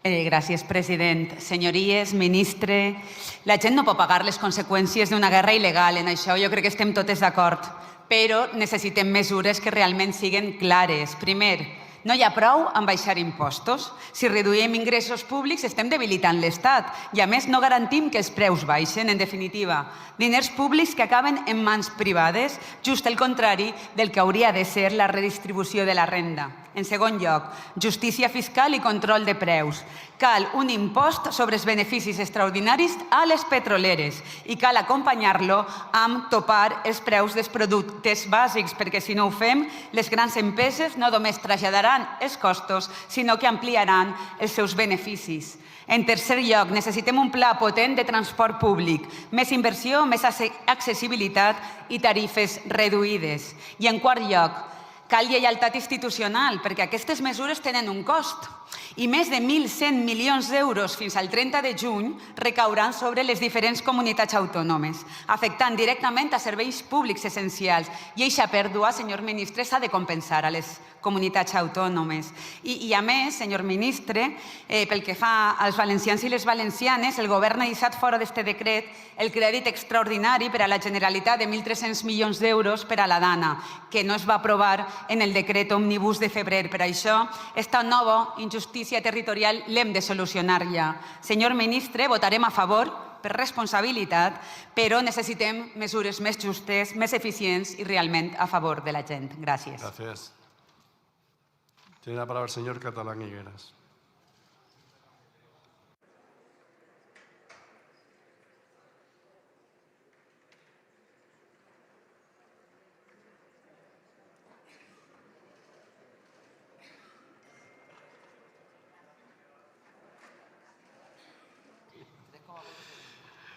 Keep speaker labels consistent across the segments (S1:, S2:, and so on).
S1: Gràcies, president. Senyories, ministre, la gent no pot pagar les conseqüències d'una guerra il·legal. En això jo crec que estem totes d'acord. Però necessitem mesures que realment siguin clares. Primer, no hi ha prou en baixar impostos. Si reduïm ingressos públics estem debilitant l'Estat i a més no garantim que els preus baixen. En definitiva, diners públics que acaben en mans privades, just el contrari del que hauria de ser la redistribució de la renda. En segon lloc, justícia fiscal i control de preus. Cal un impost sobre els beneficis extraordinaris a les petroleres i cal acompanyar-lo amb topar els preus dels productes bàsics, perquè si no ho fem, les grans empreses no només traslladaran els costos, sinó que ampliaran els seus beneficis. En tercer lloc, necessitem un pla potent de transport públic, més inversió, més accessibilitat i tarifes reduïdes. I en quart lloc, cal lleialtat institucional, perquè aquestes mesures tenen un cost i més de 1.100 milions d'euros fins al 30 de juny recauran sobre les diferents comunitats autònomes, afectant directament a serveis públics essencials. I aquesta pèrdua, senyor ministre, s'ha de compensar a les comunitats autònomes. I a més, senyor ministre, pel que fa als valencians i les valencianes, el govern ha deixat fora d'aquest decret el crèdit extraordinari per a la Generalitat de 1.300 milions d'euros per a la Dana, que no es va aprovar en el decret òmnibus de febrer. Per això, esta nova injustícia territorial l'hem de solucionar ja. Senyor ministre, votarem a favor per responsabilitat, però necessitem mesures més justes, més eficients i realment a favor de la gent. Gràcies.
S2: Gràcies. Tiene la palabra el señor Catalán Higueras.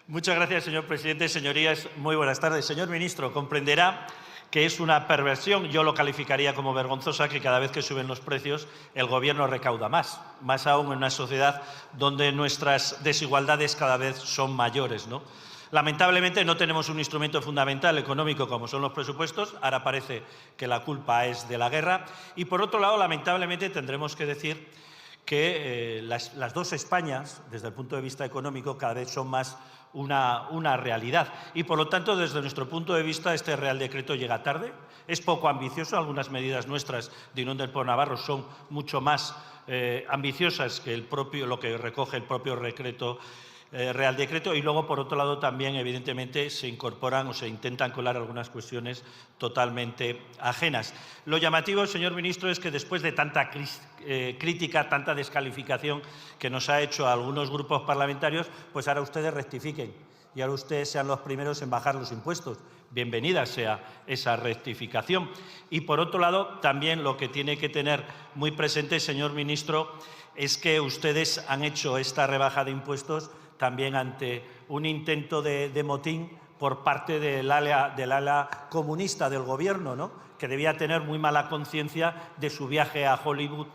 S3: Muchas gracias, señor presidente. Señorías, muy buenas tardes. Señor ministro, comprenderá que es una perversión, yo lo calificaría como vergonzosa, que cada vez que suben los precios el Gobierno recauda más aún en una sociedad donde nuestras desigualdades cada vez son mayores, ¿no? Lamentablemente no tenemos un instrumento fundamental económico como son los presupuestos, ahora parece que la culpa es de la guerra y por otro lado lamentablemente tendremos que decir que las dos Españas desde el punto de vista económico cada vez son más una realidad y por lo tanto desde nuestro punto de vista este Real Decreto llega tarde, es poco ambicioso, algunas medidas nuestras de Unión del Pueblo Navarro son mucho más ambiciosas que lo que recoge el propio Real Decreto y luego por otro lado también evidentemente se incorporan o se intentan colar algunas cuestiones totalmente ajenas. Lo llamativo, señor ministro, es que después de tanta crítica, tanta descalificación que nos ha hecho a algunos grupos parlamentarios, pues ahora ustedes rectifiquen y ahora ustedes sean los primeros en bajar los impuestos. Bienvenida sea esa rectificación. Y por otro lado, también lo que tiene que tener muy presente, señor ministro, es que ustedes han hecho esta rebaja de impuestos también ante un intento de motín por parte del ala comunista del Gobierno, ¿no?, que debía tener muy mala conciencia de su viaje a Hollywood,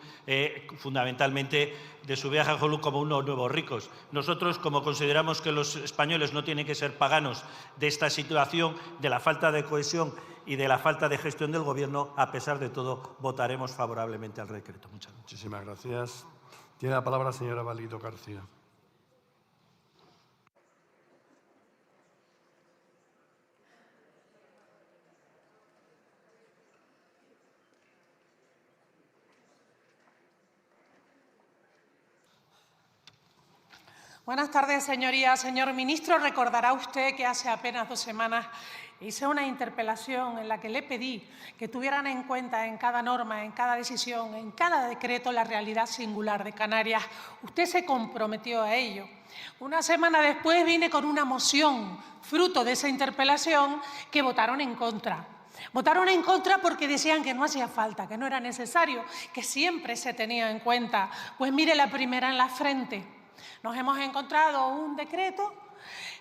S3: fundamentalmente de su viaje a Hollywood como unos nuevos ricos. Nosotros, como consideramos que los españoles no tienen que ser paganos de esta situación, de la falta de cohesión y de la falta de gestión del Gobierno, a pesar de todo, votaremos favorablemente al decreto. Muchas gracias.
S2: Muchísimas gracias. Tiene la palabra la señora Valido García.
S4: Buenas tardes, señorías. Señor ministro, recordará usted que hace apenas 2 semanas hice una interpelación en la que le pedí que tuvieran en cuenta en cada norma, en cada decisión, en cada decreto la realidad singular de Canarias. Usted se comprometió a ello. Una semana después vine con una moción, fruto de esa interpelación, que votaron en contra. Votaron en contra porque decían que no hacía falta, que no era necesario, que siempre se tenía en cuenta. Pues mire la primera en la frente. Nos hemos encontrado un decreto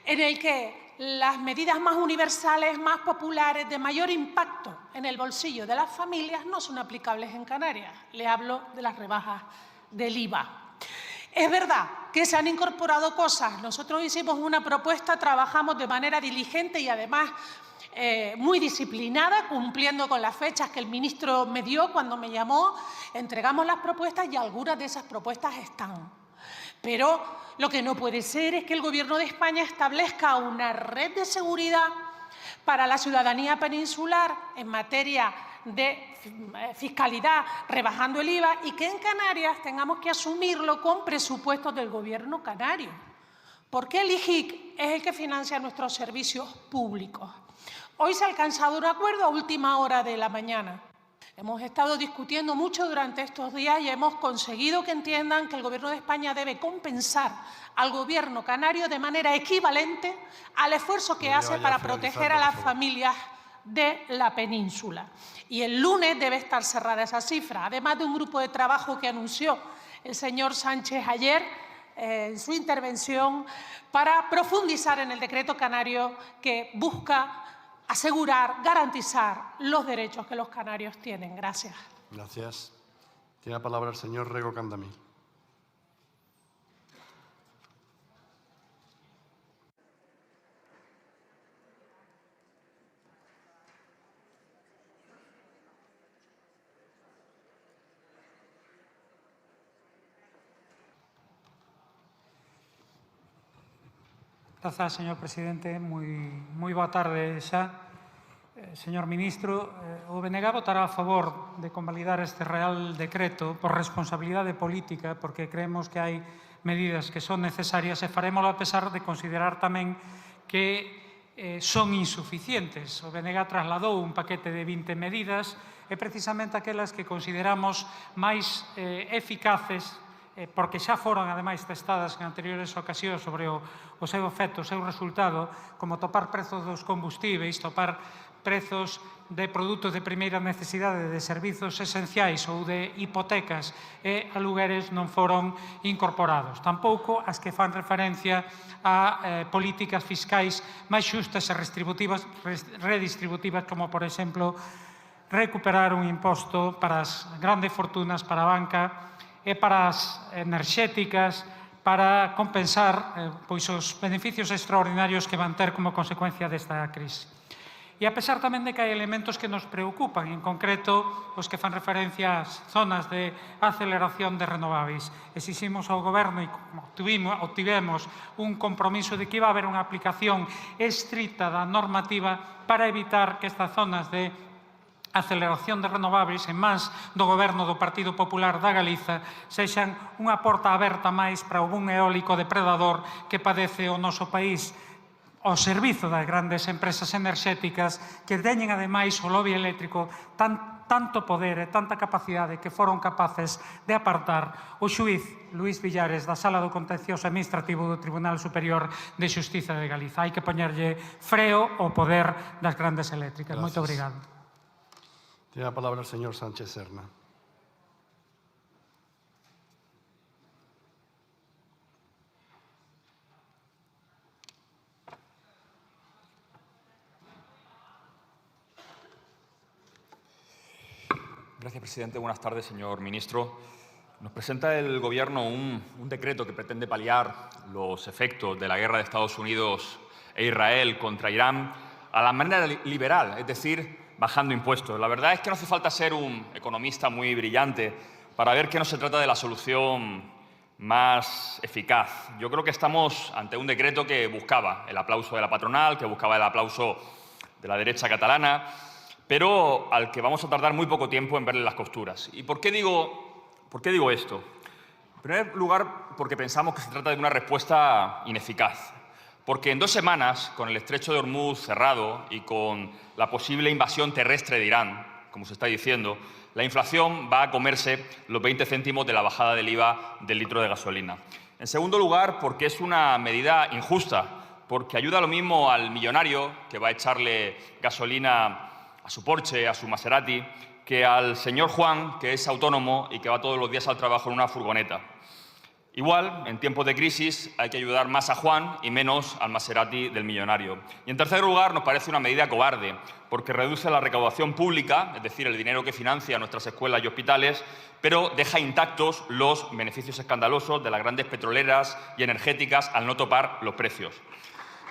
S4: en el que las medidas más universales, más populares, de mayor impacto en el bolsillo de las familias no son aplicables en Canarias. Le hablo de las rebajas del IVA. Es verdad que se han incorporado cosas. Nosotros hicimos una propuesta, trabajamos de manera diligente y además muy disciplinada, cumpliendo con las fechas que el ministro me dio cuando me llamó. Entregamos las propuestas y algunas de esas propuestas están. Pero lo que no puede ser es que el Gobierno de España establezca una red de seguridad para la ciudadanía peninsular en materia de fiscalidad, rebajando el IVA, y que en Canarias tengamos que asumirlo con presupuestos del Gobierno canario. Porque el IGIC es el que financia nuestros servicios públicos. Hoy se ha alcanzado un acuerdo a última hora de la mañana. Hemos estado discutiendo mucho durante estos días y hemos conseguido que entiendan que el Gobierno de España debe compensar al Gobierno canario de manera equivalente al esfuerzo que hace para proteger a las familias de la península. Y el lunes debe estar cerrada esa cifra, además de un grupo de trabajo que anunció el señor Sánchez ayer en su intervención para profundizar en el decreto canario que busca asegurar, garantizar los derechos que los canarios tienen. Gracias.
S2: Gracias. Tiene la palabra el señor Rego Candamí.
S5: Grazas, señor presidente. Moi boa tarde xa. Señor ministro, o BNG votará a favor de convalidar este Real Decreto por responsabilidade política, porque creemos que hai medidas que son necesarias e farémolo a pesar de considerar tamén que son insuficientes. O BNG trasladou un paquete de 20 medidas e precisamente aquelas que consideramos máis eficaces porque xa foron, ademais, testadas en anteriores ocasións sobre o seu efecto, o seu resultado, como topar prezos dos combustíveis, topar prezos de produtos de primeira necesidade, de servizos esenciais ou de hipotecas e alugueres non foron incorporados. Tampouco as que fan referencia a políticas fiscais máis xustas e redistributivas, como, por exemplo, recuperar un imposto para as grandes fortunas, para a banca e para as enerxéticas, para compensar pois os beneficios extraordinarios que van ter como consecuencia desta crise. E a pesar tamén de que hai elementos que nos preocupan, en concreto os que fan referencia ás zonas de aceleración de renováveis. Exiximos ao Goberno e obtivemos un compromiso de que iba a haber unha aplicación estricta da normativa para evitar que estas zonas de aceleración de renovables en mans do Goberno do Partido Popular da Galiza sexan unha porta aberta máis para o boom eólico depredador que padece o noso país ao servizo das grandes empresas enerxéticas que teñen, ademais, o lobby eléctrico tanto poder e tanta capacidade que foron capaces de apartar o xuíz Luís Villares da Sala do Contencioso Administrativo do Tribunal Superior de Xustiza de Galiza. Hai que poñerlle freo ao poder das grandes eléctricas. Moito obrigado.
S2: Tiene la palabra el señor Sánchez Serna.
S6: Gracias, presidente. Buenas tardes, señor ministro. Nos presenta el Gobierno un decreto que pretende paliar los efectos de la guerra de Estados Unidos e Israel contra Irán a la manera liberal, es decir, bajando impuestos. La verdad es que no hace falta ser un economista muy brillante para ver que no se trata de la solución más eficaz. Yo creo que estamos ante un decreto que buscaba el aplauso de la patronal, que buscaba el aplauso de la derecha catalana, pero al que vamos a tardar muy poco tiempo en verle las costuras. ¿Y por qué digo esto? En primer lugar, porque pensamos que se trata de una respuesta ineficaz. Porque en 2 semanas, con el estrecho de Hormuz cerrado y con la posible invasión terrestre de Irán, como se está diciendo, la inflación va a comerse los 20 céntimos de la bajada del IVA del litro de gasolina. En segundo lugar, porque es una medida injusta, porque ayuda lo mismo al millonario que va a echarle gasolina a su Porsche, a su Maserati, que al señor Juan, que es autónomo y que va todos los días al trabajo en una furgoneta. Igual, en tiempos de crisis, hay que ayudar más a Juan y menos al Maserati del millonario. Y en tercer lugar, nos parece una medida cobarde, porque reduce la recaudación pública, es decir, el dinero que financia nuestras escuelas y hospitales, pero deja intactos los beneficios escandalosos de las grandes petroleras y energéticas al no topar los precios.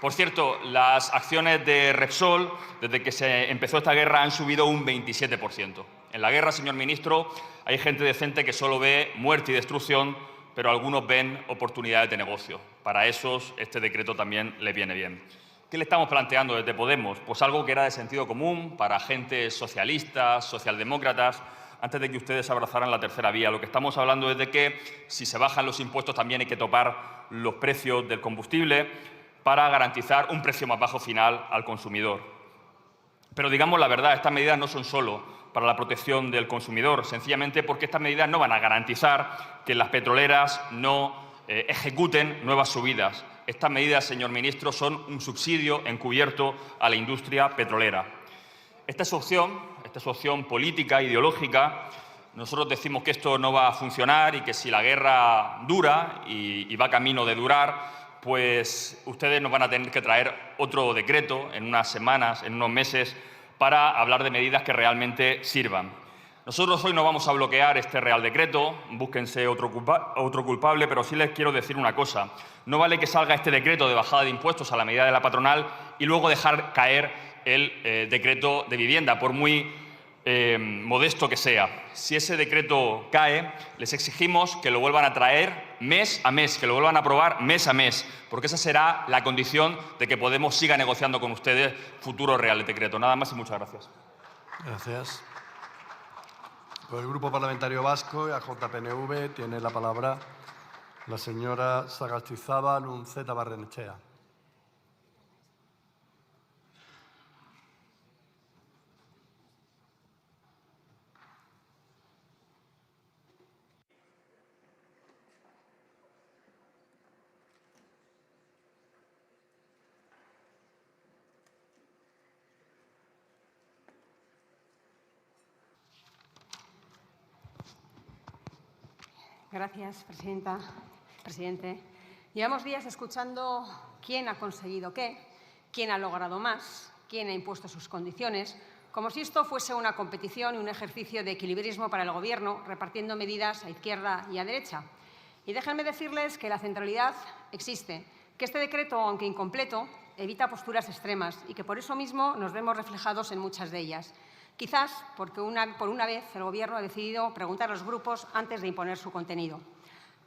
S6: Por cierto, las acciones de Repsol, desde que se empezó esta guerra, han subido un 27%. En la guerra, señor ministro, hay gente decente que solo ve muerte y destrucción, pero algunos ven oportunidades de negocio. Para esos, este decreto también les viene bien. ¿Qué le estamos planteando desde Podemos? Pues algo que era de sentido común para agentes socialistas, socialdemócratas, antes de que ustedes abrazaran la tercera vía. Lo que estamos hablando es de que si se bajan los impuestos también hay que topar los precios del combustible para garantizar un precio más bajo final al consumidor. Pero digamos la verdad, estas medidas no son solo para la protección del consumidor, sencillamente porque estas medidas no van a garantizar que las petroleras no ejecuten nuevas subidas. Estas medidas, señor ministro, son un subsidio encubierto a la industria petrolera. Esta es su opción política, ideológica. Nosotros decimos que esto no va a funcionar y que si la guerra dura y va camino de durar, pues ustedes nos van a tener que traer otro decreto en unas semanas, en unos meses, para hablar de medidas que realmente sirvan. Nosotros hoy no vamos a bloquear este Real Decreto, búsquense otro culpable, pero sí les quiero decir una cosa. No vale que salga este decreto de bajada de impuestos a la medida de la patronal y luego dejar caer el decreto de vivienda, por muy modesto que sea. Si ese decreto cae, les exigimos que lo vuelvan a traer mes a mes, que lo vuelvan a aprobar mes a mes, porque esa será la condición de que Podemos siga negociando con ustedes futuro Real Decreto. Nada más y muchas gracias.
S2: Gracias. Por el Grupo Parlamentario Vasco, AJPNV, tiene la palabra la señora Sagastizábal Unceta Barrenechea.
S7: Gracias, presidente. Llevamos días escuchando quién ha conseguido qué, quién ha logrado más, quién ha impuesto sus condiciones, como si esto fuese una competición y un ejercicio de equilibrismo para el Gobierno, repartiendo medidas a izquierda y a derecha. Y déjenme decirles que la centralidad existe, que este decreto, aunque incompleto, evita posturas extremas y que por eso mismo nos vemos reflejados en muchas de ellas. Quizás porque por una vez el Gobierno ha decidido preguntar a los grupos antes de imponer su contenido.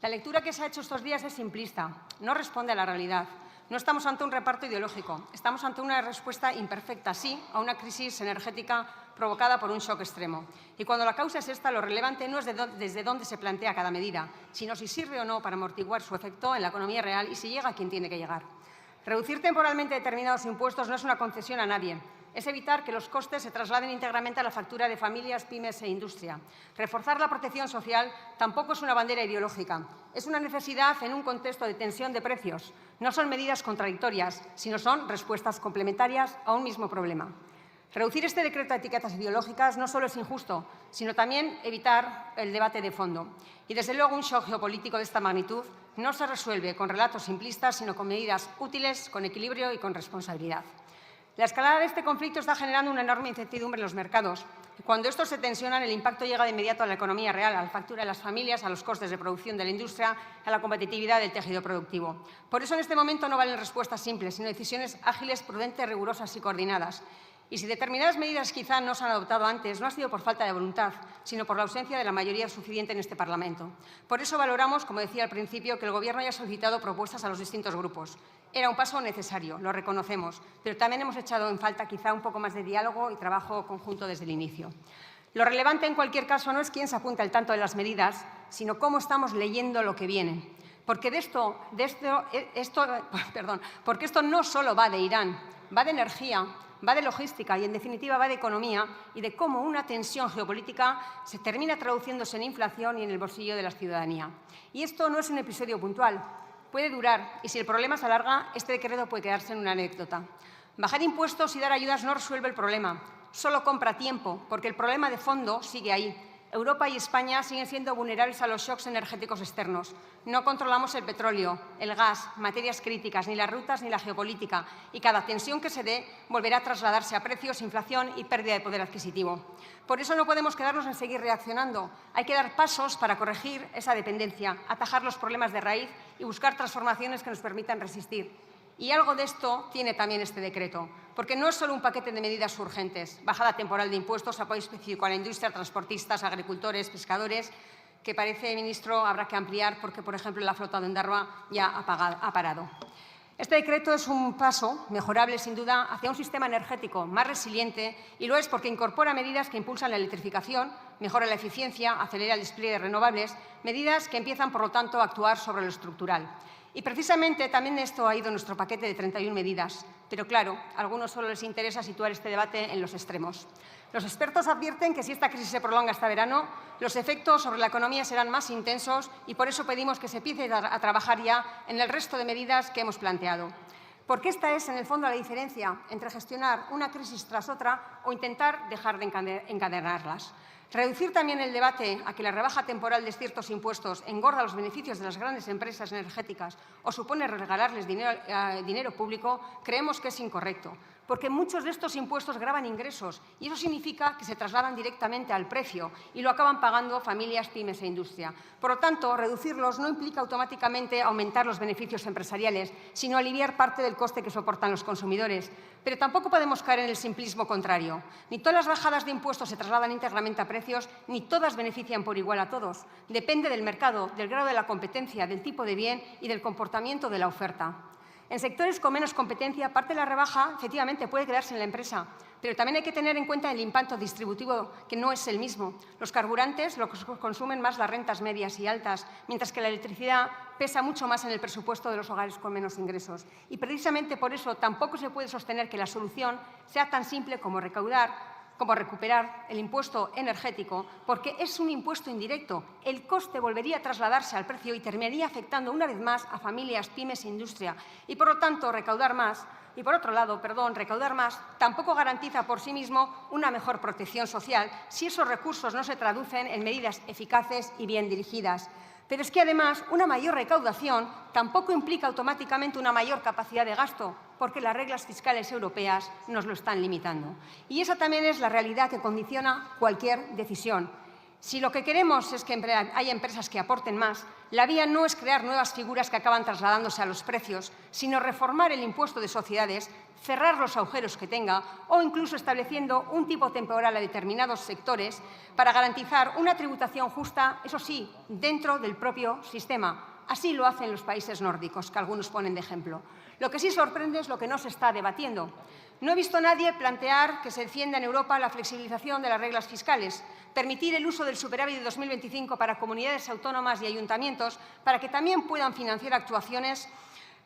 S7: La lectura que se ha hecho estos días es simplista, no responde a la realidad. No estamos ante un reparto ideológico, estamos ante una respuesta imperfecta, sí, a una crisis energética provocada por un shock extremo. Y cuando la causa es esta, lo relevante no es desde dónde se plantea cada medida, sino si sirve o no para amortiguar su efecto en la economía real y si llega a quien tiene que llegar. Reducir temporalmente determinados impuestos no es una concesión a nadie. Es evitar que los costes se trasladen íntegramente a la factura de familias, pymes e industria. Reforzar la protección social tampoco es una bandera ideológica. Es una necesidad en un contexto de tensión de precios. No son medidas contradictorias, sino son respuestas complementarias a un mismo problema. Reducir este decreto a etiquetas ideológicas no solo es injusto, sino también evitar el debate de fondo. Y, desde luego, un shock geopolítico de esta magnitud no se resuelve con relatos simplistas, sino con medidas útiles, con equilibrio y con responsabilidad. La escalada de este conflicto está generando una enorme incertidumbre en los mercados. Y cuando estos se tensionan, el impacto llega de inmediato a la economía real, a la factura de las familias, a los costes de producción de la industria, a la competitividad del tejido productivo. Por eso, en este momento, no valen respuestas simples, sino decisiones ágiles, prudentes, rigurosas y coordinadas. Y si determinadas medidas quizá no se han adoptado antes, no ha sido por falta de voluntad, sino por la ausencia de la mayoría suficiente en este Parlamento. Por eso valoramos, como decía al principio, que el Gobierno haya solicitado propuestas a los distintos grupos. Era un paso necesario, lo reconocemos, pero también hemos echado en falta quizá un poco más de diálogo y trabajo conjunto desde el inicio. Lo relevante, en cualquier caso, no es quién se apunta al tanto de las medidas, sino cómo estamos leyendo lo que viene. Porque porque esto no solo va de Irán, va de energía, va de logística y, en definitiva, va de economía y de cómo una tensión geopolítica se termina traduciéndose en inflación y en el bolsillo de la ciudadanía. Y esto no es un episodio puntual. Puede durar y, si el problema se alarga, este decreto puede quedarse en una anécdota. Bajar impuestos y dar ayudas no resuelve el problema, solo compra tiempo, porque el problema de fondo sigue ahí. Europa y España siguen siendo vulnerables a los shocks energéticos externos. No controlamos el petróleo, el gas, materias críticas, ni las rutas ni la geopolítica, y cada tensión que se dé volverá a trasladarse a precios, inflación y pérdida de poder adquisitivo. Por eso no podemos quedarnos en seguir reaccionando. Hay que dar pasos para corregir esa dependencia, atajar los problemas de raíz y buscar transformaciones que nos permitan resistir. Y algo de esto tiene también este decreto, porque no es solo un paquete de medidas urgentes, bajada temporal de impuestos, apoyo específico a la industria, transportistas, agricultores, pescadores, que parece, ministro, habrá que ampliar porque, por ejemplo, la flota de Ondarroa ya ha parado. Este decreto es un paso mejorable, sin duda, hacia un sistema energético más resiliente, y lo es porque incorpora medidas que impulsan la electrificación, mejora la eficiencia, acelera el despliegue de renovables, medidas que empiezan, por lo tanto, a actuar sobre lo estructural. Y precisamente también esto ha ido nuestro paquete de 31 medidas. Pero claro, a algunos solo les interesa situar este debate en los extremos. Los expertos advierten que si esta crisis se prolonga hasta verano, los efectos sobre la economía serán más intensos, y por eso pedimos que se empiece a trabajar ya en el resto de medidas que hemos planteado. Porque esta es, en el fondo, la diferencia entre gestionar una crisis tras otra o intentar dejar de encadenarlas. Reducir también el debate a que la rebaja temporal de ciertos impuestos engorda los beneficios de las grandes empresas energéticas o supone regalarles dinero público, creemos que es incorrecto, porque muchos de estos impuestos gravan ingresos y eso significa que se trasladan directamente al precio y lo acaban pagando familias, pymes e industria. Por lo tanto, reducirlos no implica automáticamente aumentar los beneficios empresariales, sino aliviar parte del coste que soportan los consumidores. Pero tampoco podemos caer en el simplismo contrario. Ni todas las bajadas de impuestos se trasladan íntegramente a precios, ni todas benefician por igual a todos. Depende del mercado, del grado de la competencia, del tipo de bien y del comportamiento de la oferta. En sectores con menos competencia, parte de la rebaja efectivamente puede quedarse en la empresa, pero también hay que tener en cuenta el impacto distributivo, que no es el mismo. Los carburantes lo consumen más las rentas medias y altas, mientras que la electricidad pesa mucho más en el presupuesto de los hogares con menos ingresos. Y precisamente por eso tampoco se puede sostener que la solución sea tan simple como recuperar el impuesto energético, porque es un impuesto indirecto. El coste volvería a trasladarse al precio y terminaría afectando una vez más a familias, pymes e industria. Y por lo tanto, recaudar más tampoco garantiza por sí mismo una mejor protección social si esos recursos no se traducen en medidas eficaces y bien dirigidas. Pero es que, además, una mayor recaudación tampoco implica automáticamente una mayor capacidad de gasto, porque las reglas fiscales europeas nos lo están limitando. Y esa también es la realidad que condiciona cualquier decisión. Si lo que queremos es que haya empresas que aporten más, la vía no es crear nuevas figuras que acaban trasladándose a los precios, sino reformar el impuesto de sociedades, cerrar los agujeros que tenga o incluso estableciendo un tipo temporal a determinados sectores para garantizar una tributación justa, eso sí, dentro del propio sistema. Así lo hacen los países nórdicos, que algunos ponen de ejemplo. Lo que sí sorprende es lo que no se está debatiendo. No he visto a nadie plantear que se defienda en Europa la flexibilización de las reglas fiscales, permitir el uso del superávit de 2025 para comunidades autónomas y ayuntamientos para que también puedan financiar actuaciones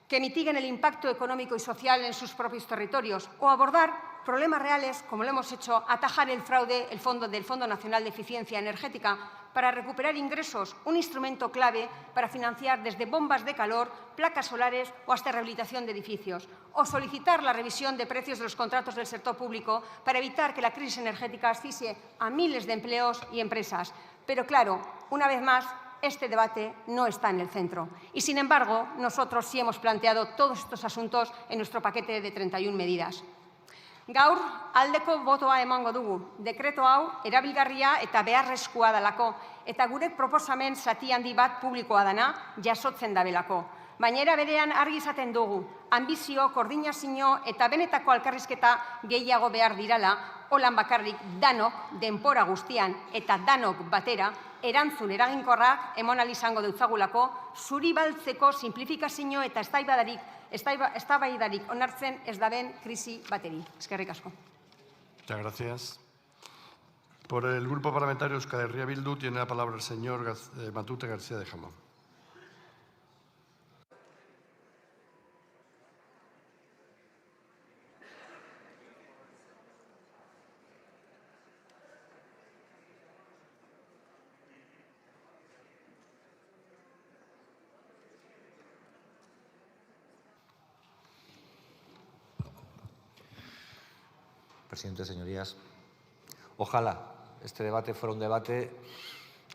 S7: que mitiguen el impacto económico y social en sus propios territorios, o abordar problemas reales, como lo hemos hecho, atajar el fraude del Fondo Nacional de Eficiencia Energética para recuperar ingresos, un instrumento clave para financiar desde bombas de calor, placas solares o hasta rehabilitación de edificios, o solicitar la revisión de precios de los contratos del sector público para evitar que la crisis energética asfixie a miles de empleos y empresas. Pero claro, una vez más, este debate no está en el centro. Y, sin embargo, nosotros sí hemos planteado todos estos asuntos en nuestro paquete de 31 medidas. Gaur, aldeko botoa emango dugu. Dekreto hau erabilgarria eta beharrezkoa dalako, eta gure proposamen zati handi bat publikoa dana jasotzen dabelako. Baina era berean argi izaten dugu, anbizio, koordinazio eta benetako elkarrizketa gehiago behar dirala, holan bakarrik danok denbora guztian eta danok batera erantzun eraginkorrak emon ahal izango deutzagulako, zuri baltzeko simplifikazio eta eztabaidarik onartzen ez daben krisi bateri. Eskerrik asko.
S2: Muchas gracias. Por el Grupo Parlamentario Euskal Herria Bildu tiene la palabra el señor Matute García de Jamón.
S8: Presidente, señorías, ojalá este debate fuera un debate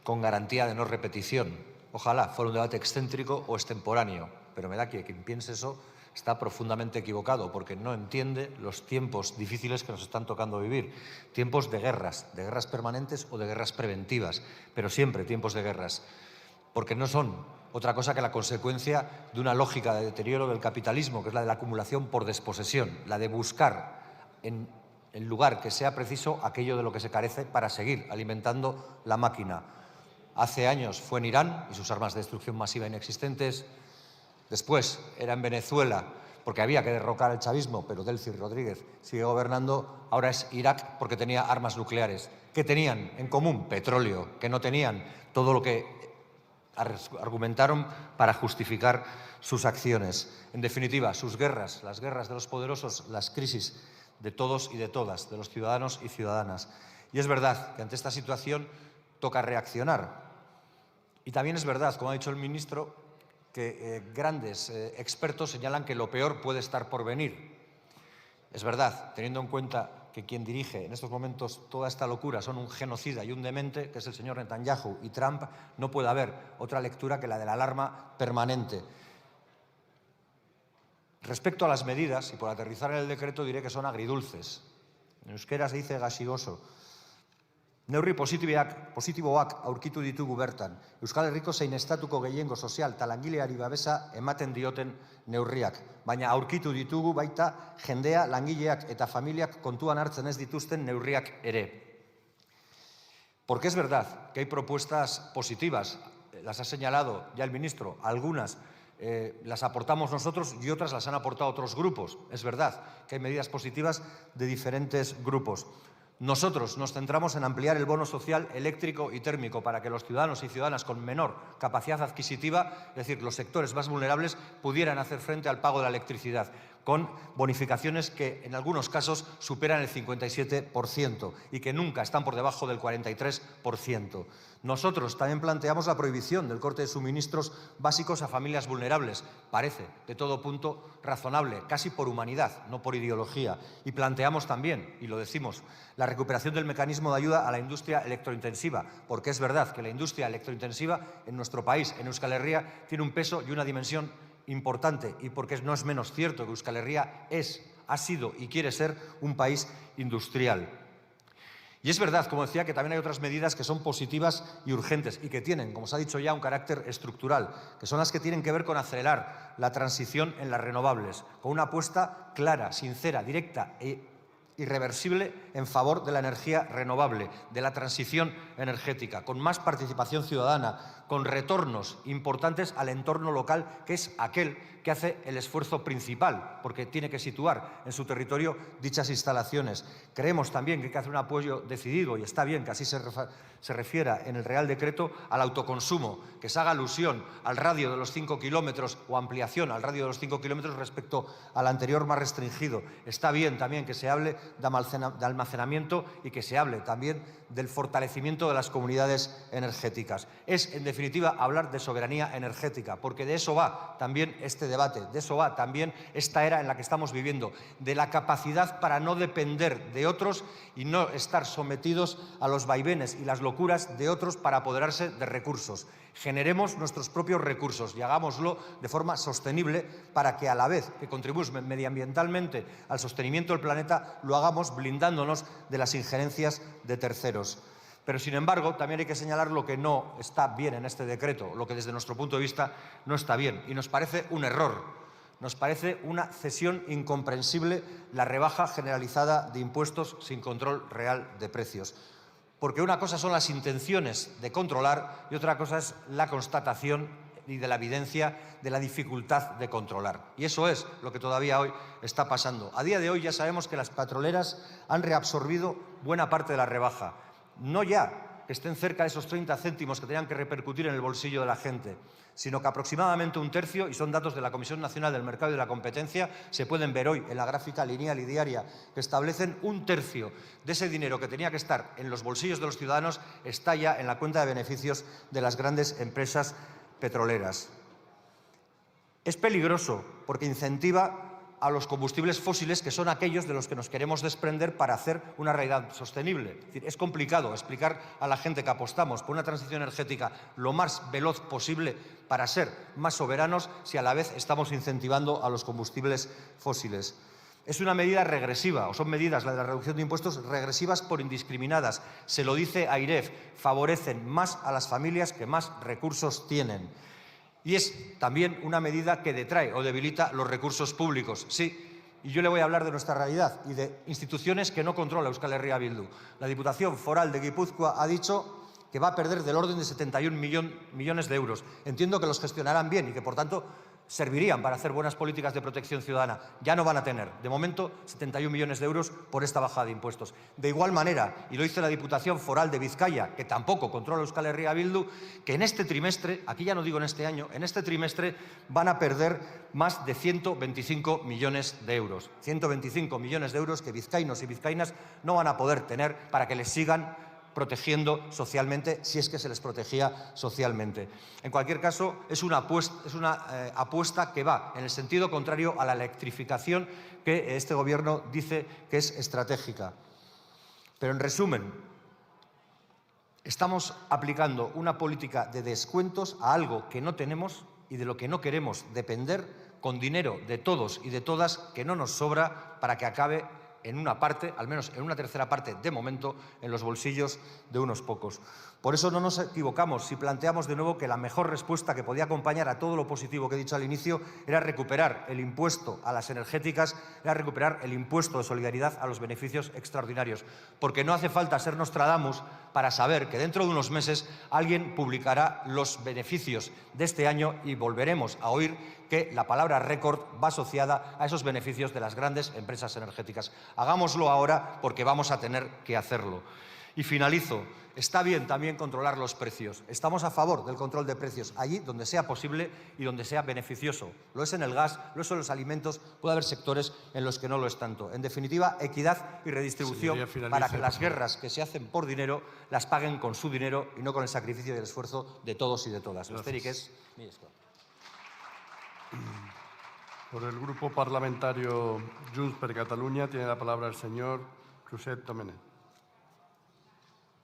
S8: con garantía de no repetición. Ojalá fuera un debate excéntrico o extemporáneo, pero me da que quien piense eso está profundamente equivocado porque no entiende los tiempos difíciles que nos están tocando vivir. Tiempos de guerras permanentes o de guerras preventivas, pero siempre tiempos de guerras, porque no son otra cosa que la consecuencia de una lógica de deterioro del capitalismo, que es la de la acumulación por desposesión, la de buscar en el lugar que sea preciso aquello de lo que se carece para seguir alimentando la máquina. Hace años fue en Irán y sus armas de destrucción masiva inexistentes. Después era en Venezuela porque había que derrocar al chavismo, pero Delcy Rodríguez sigue gobernando. Ahora es Irak porque tenía armas nucleares. ¿Qué tenían en común? Petróleo. ¿Qué no tenían? Todo lo que argumentaron para justificar sus acciones. En definitiva, sus guerras, las guerras de los poderosos, las crisis de todos y de todas, de los ciudadanos y ciudadanas. Y es verdad que ante esta situación toca reaccionar. Y también es verdad, como ha dicho el ministro, que grandes expertos señalan que lo peor puede estar por venir. Es verdad, teniendo en cuenta que quien dirige en estos momentos toda esta locura son un genocida y un demente, que es el señor Netanyahu y Trump, no puede haber otra lectura que la de la alarma permanente. Respecto a las medidas, y por aterrizar en el decreto diré que son agridulces. En euskera se dice gaseoso. Neurri positiboak aurkitu ditugu bertan. Euskal Herriko zein estatuko gehiengo sozial eta langileari babesa ematen dioten neurriak. Baina aurkitu ditugu baita jendea, langileak eta familiak kontuan hartzen ez dituzten neurriak ere. Porque es verdad que hay propuestas positivas, las ha señalado ya el ministro, algunas las aportamos nosotros y otras las han aportado otros grupos. Es verdad que hay medidas positivas de diferentes grupos. Nosotros nos centramos en ampliar el bono social eléctrico y térmico para que los ciudadanos y ciudadanas con menor capacidad adquisitiva, es decir, los sectores más vulnerables, pudieran hacer frente al pago de la electricidad, con bonificaciones que en algunos casos superan el 57% y que nunca están por debajo del 43%. Nosotros también planteamos la prohibición del corte de suministros básicos a familias vulnerables. Parece, de todo punto, razonable, casi por humanidad, no por ideología. Y planteamos también, y lo decimos, la recuperación del mecanismo de ayuda a la industria electrointensiva, porque es verdad que la industria electrointensiva en nuestro país, en Euskal Herria, tiene un peso y una dimensión importante, y porque no es menos cierto que Euskal Herria ha sido y quiere ser un país industrial. Y es verdad, como decía, que también hay otras medidas que son positivas y urgentes y que tienen, como se ha dicho ya, un carácter estructural, que son las que tienen que ver con acelerar la transición en las renovables, con una apuesta clara, sincera, directa e irreversible en favor de la energía renovable, de la transición energética, con más participación ciudadana, con retornos importantes al entorno local, que es aquel que hace el esfuerzo principal, porque tiene que situar en su territorio dichas instalaciones. Creemos también que hay que hacer un apoyo decidido, y está bien que así se refiera en el Real Decreto, al autoconsumo, que se haga alusión al radio de los 5 kilómetros o ampliación al radio de los 5 kilómetros respecto al anterior más restringido. Está bien también que se hable de almacenamiento y que se hable también del fortalecimiento de las comunidades energéticas. Es, en definitiva, hablar de soberanía energética, porque de eso va también este debate, de eso va también esta era en la que estamos viviendo, de la capacidad para no depender de otros y no estar sometidos a los vaivenes y las locuras de otros para apoderarse de recursos. Generemos nuestros propios recursos y hagámoslo de forma sostenible para que, a la vez que contribuimos medioambientalmente al sostenimiento del planeta, lo hagamos blindándonos de las injerencias de terceros. Pero, sin embargo, también hay que señalar lo que no está bien en este decreto, lo que desde nuestro punto de vista no está bien, y nos parece un error. Nos parece una cesión incomprensible la rebaja generalizada de impuestos sin control real de precios. Porque una cosa son las intenciones de controlar y otra cosa es la constatación y de la evidencia de la dificultad de controlar. Y eso es lo que todavía hoy está pasando. A día de hoy ya sabemos que las petroleras han reabsorbido buena parte de la rebaja. No ya que estén cerca de esos 30 céntimos que tenían que repercutir en el bolsillo de la gente, sino que aproximadamente un tercio, y son datos de la Comisión Nacional del Mercado y de la Competencia, se pueden ver hoy en la gráfica lineal y diaria, que establecen un tercio de ese dinero que tenía que estar en los bolsillos de los ciudadanos está ya en la cuenta de beneficios de las grandes empresas petroleras. Es peligroso porque incentiva a los combustibles fósiles, que son aquellos de los que nos queremos desprender para hacer una realidad sostenible. Es decir, es complicado explicar a la gente que apostamos por una transición energética lo más veloz posible para ser más soberanos si a la vez estamos incentivando a los combustibles fósiles. Es una medida regresiva, o son medidas, la de la reducción de impuestos, regresivas por indiscriminadas. Se lo dice AIREF, favorecen más a las familias que más recursos tienen. Y es también una medida que detrae o debilita los recursos públicos. Sí, y yo le voy a hablar de nuestra realidad y de instituciones que no controla Euskal Herria Bildu. La Diputación Foral de Guipúzcoa ha dicho que va a perder del orden de 71 millones de euros. Entiendo que los gestionarán bien y que, por tanto, servirían para hacer buenas políticas de protección ciudadana. Ya no van a tener, de momento, 71 millones de euros por esta bajada de impuestos. De igual manera, y lo hizo la Diputación Foral de Vizcaya, que tampoco controla Euskal Herria Bildu, que en este trimestre, aquí ya no digo en este año, en este trimestre van a perder más de 125 millones de euros. 125 millones de euros que vizcaínos y vizcaínas no van a poder tener para que les sigan protegiendo socialmente, si es que se les protegía socialmente. En cualquier caso, es una apuesta que va en el sentido contrario a la electrificación que este Gobierno dice que es estratégica. Pero, en resumen, estamos aplicando una política de descuentos a algo que no tenemos y de lo que no queremos depender, con dinero de todos y de todas que no nos sobra para que acabe en una parte, al menos en una tercera parte de momento, en los bolsillos de unos pocos. Por eso no nos equivocamos si planteamos de nuevo que la mejor respuesta que podía acompañar a todo lo positivo que he dicho al inicio era recuperar el impuesto a las energéticas, era recuperar el impuesto de solidaridad a los beneficios extraordinarios. Porque no hace falta ser Nostradamus para saber que dentro de unos meses alguien publicará los beneficios de este año y volveremos a oír que la palabra récord va asociada a esos beneficios de las grandes empresas energéticas. Hagámoslo ahora porque vamos a tener que hacerlo. Y finalizo. Está bien también controlar los precios. Estamos a favor del control de precios allí donde sea posible y donde sea beneficioso. Lo es en el gas, lo es en los alimentos, puede haber sectores en los que no lo es tanto. En definitiva, equidad y redistribución para que las guerras que se hacen por dinero las paguen con su dinero y no con el sacrificio y el esfuerzo de todos y de todas.
S2: Por el Grupo Parlamentario Junts per Catalunya tiene la palabra el señor Josep Domenech.